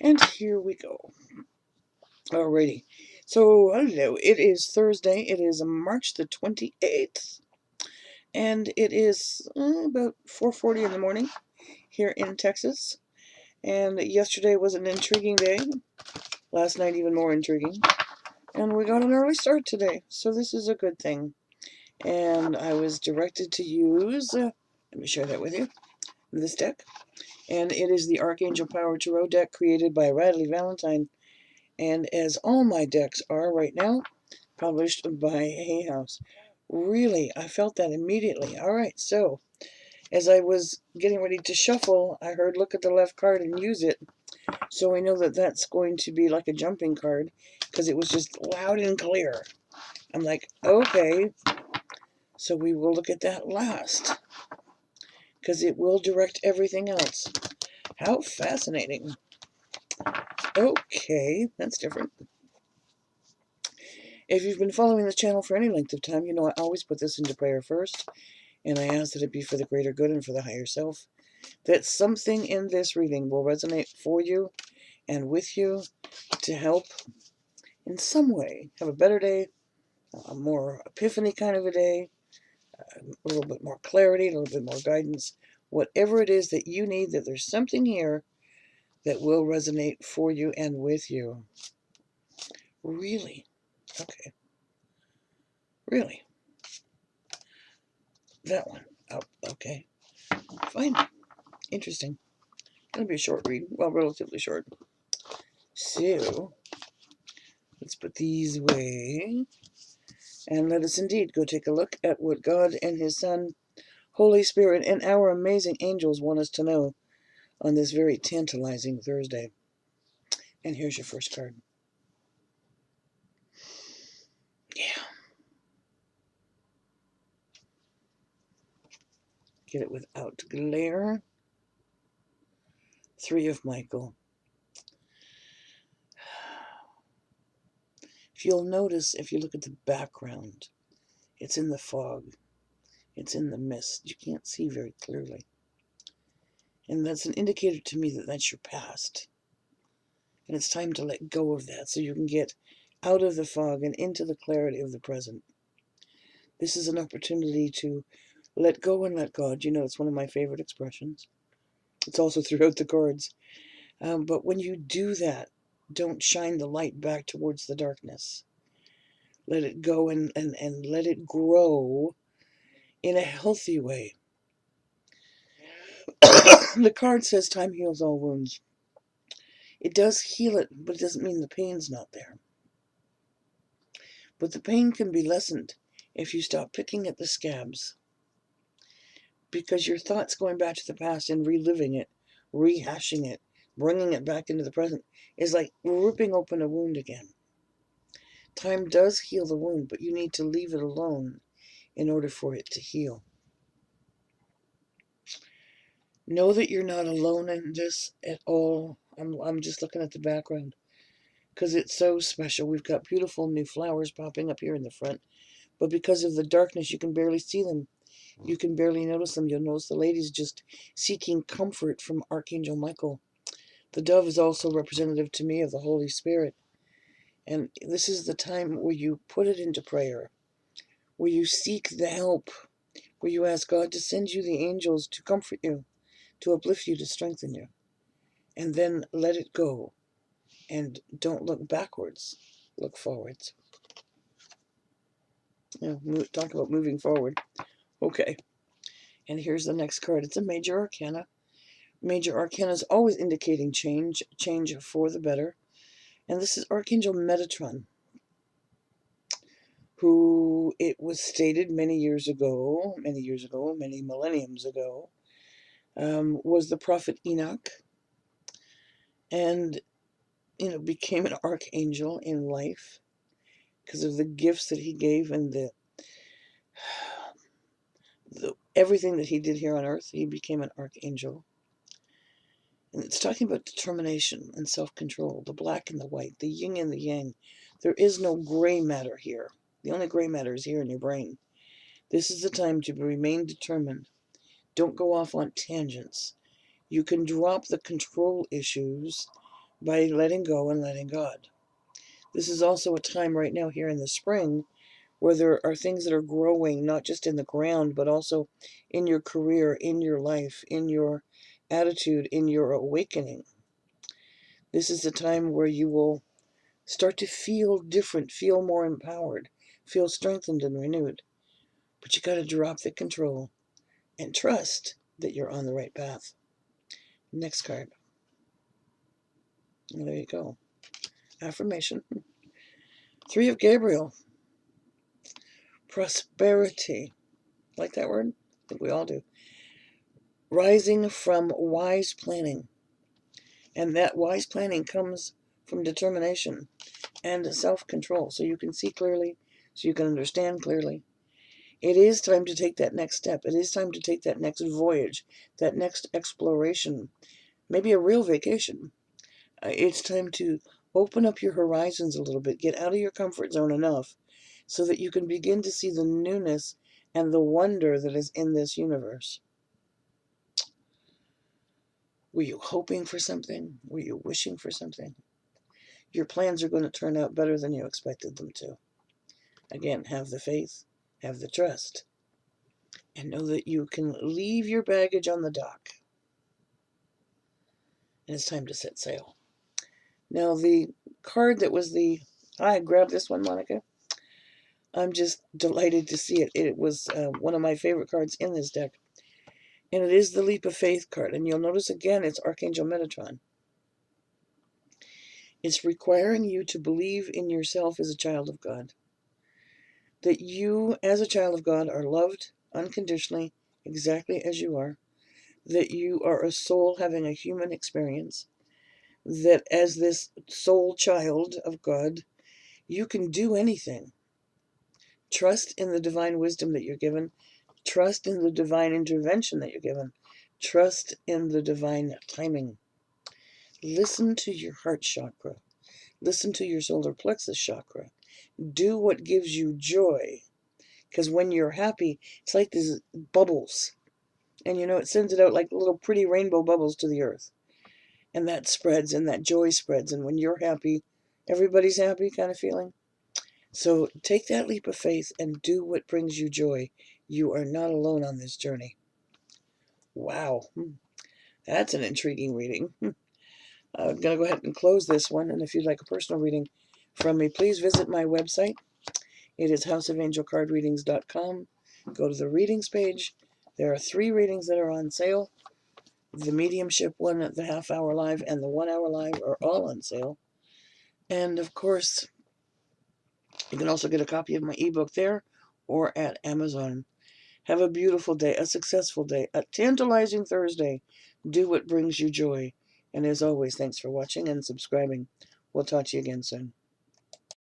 And here we go. Alrighty. So, hello. It is Thursday. It is March the 28th. And it is about 4:40 in the morning here in Texas. And yesterday was an intriguing day. Last night even more intriguing. And we got an early start today. So this is a good thing. And I was directed to use, let me share that with you, this deck. And it is the Archangel Power Tarot deck created by Radley Valentine. And as all my decks are right now, published by Hay House. Really, I felt that immediately. All right, so as I was getting ready to shuffle, I heard look at the left card and use it. So I know that that's going to be like a jumping card because it was just loud and clear. I'm like, okay, so we will look at that last because it will direct everything else. How fascinating. Okay, that's different. If you've been following the channel for any length of time, you know I always put this into prayer first, and I ask that it be for the greater good and for the higher self, that something in this reading will resonate for you and with you to help in some way have a better day, a more epiphany kind of a day, a little bit more clarity, a little bit more guidance, whatever it is that you need, that there's something here that will resonate for you and with you. Really? Okay. Really? That one. Oh, okay. Fine. Interesting. Gonna be a short read. Well, relatively short. So, let's put these away. And let us indeed go take a look at what God and His Son, Holy Spirit, and our amazing angels want us to know on this very tantalizing Thursday. And here's your first card. Yeah. Get it without glare. Three of Michael. If you'll notice, if you look at the background, it's in the fog. It's in the mist. You can't see very clearly. And that's an indicator to me that that's your past. And it's time to let go of that so you can get out of the fog and into the clarity of the present. This is an opportunity to let go and let God. You know, it's one of my favorite expressions. It's also throughout the cards. But when you do that, don't shine the light back towards the darkness. Let it go and let it grow in a healthy way. The card says time heals all wounds. It does heal it, but it doesn't mean the pain's not there. But the pain can be lessened if you stop picking at the scabs. Because your thoughts going back to the past and reliving it, rehashing it, bringing it back into the present is like ripping open a wound again. Time does heal the wound, but you need to leave it alone in order for it to heal. Know that you're not alone in this at all. I'm just looking at the background because it's so special. We've got beautiful new flowers popping up here in the front, but because of the darkness, you can barely see them. You can barely notice them. You'll notice the lady's just seeking comfort from Archangel Michael. The dove is also representative to me of the Holy Spirit. And this is the time where you put it into prayer, where you seek the help, where you ask God to send you the angels to comfort you, to uplift you, to strengthen you. And then let it go. And don't look backwards, look forwards. Talk about moving forward. Okay. And here's the next card. It's a major arcana. Major arcana is always indicating change for the better. And this is Archangel Metatron, who it was stated many millenniums ago, was the prophet Enoch, and became an archangel in life because of the gifts that he gave and the everything that he did here on earth. He became an archangel. And it's talking about determination and self-control, the black and the white, the yin and the yang. There is no gray matter here. The only gray matter is here in your brain. This is the time to remain determined. Don't go off on tangents. You can drop the control issues by letting go and letting God. This is also a time right now here in the spring where there are things that are growing, not just in the ground, but also in your career, in your life, in your attitude, in your awakening. This is the time where you will start to feel different, feel more empowered, feel strengthened and renewed. But you got to drop the control and trust that you're on the right path. Next card. And there you go. Affirmation. 3 of Gabriel. Prosperity. Like that word? I think we all do. Rising from wise planning. And that wise planning comes from determination and self-control. So you can see clearly, so you can understand clearly. It is time to take that next step. It is time to take that next voyage, that next exploration, maybe a real vacation. It's time to open up your horizons a little bit, get out of your comfort zone enough so that you can begin to see the newness and the wonder that is in this universe. Were you hoping for something? Were you wishing for something? Your plans are going to turn out better than you expected them to. Again, have the faith, have the trust, and know that you can leave your baggage on the dock. And it's time to set sail. Now, the card that was I grabbed this one, Monica. I'm just delighted to see it. It was one of my favorite cards in this deck. And it is the Leap of Faith card. And you'll notice again, it's Archangel Metatron. It's requiring you to believe in yourself as a child of God. That you, as a child of God, are loved unconditionally, exactly as you are. That you are a soul having a human experience. That as this soul child of God, you can do anything. Trust in the divine wisdom that you're given. Trust in the divine intervention that you're given. Trust in the divine timing. Listen to your heart chakra. Listen to your solar plexus chakra. Do what gives you joy. Because when you're happy, it's like these bubbles. And it sends it out like little pretty rainbow bubbles to the earth. And that spreads and that joy spreads. And when you're happy, everybody's happy kind of feeling. So take that leap of faith and do what brings you joy. You are not alone on this journey. Wow. That's an intriguing reading. I'm going to go ahead and close this one. And if you'd like a personal reading from me, please visit my website. It is houseofangelcardreadings.com. Go to the readings page. There are 3 readings that are on sale. The mediumship one, the half-hour live, and the 1-hour live are all on sale. And, of course, you can also get a copy of my ebook there or at Amazon. Have a beautiful day, a successful day, a tantalizing Thursday. Do what brings you joy. And as always, thanks for watching and subscribing. We'll talk to you again soon.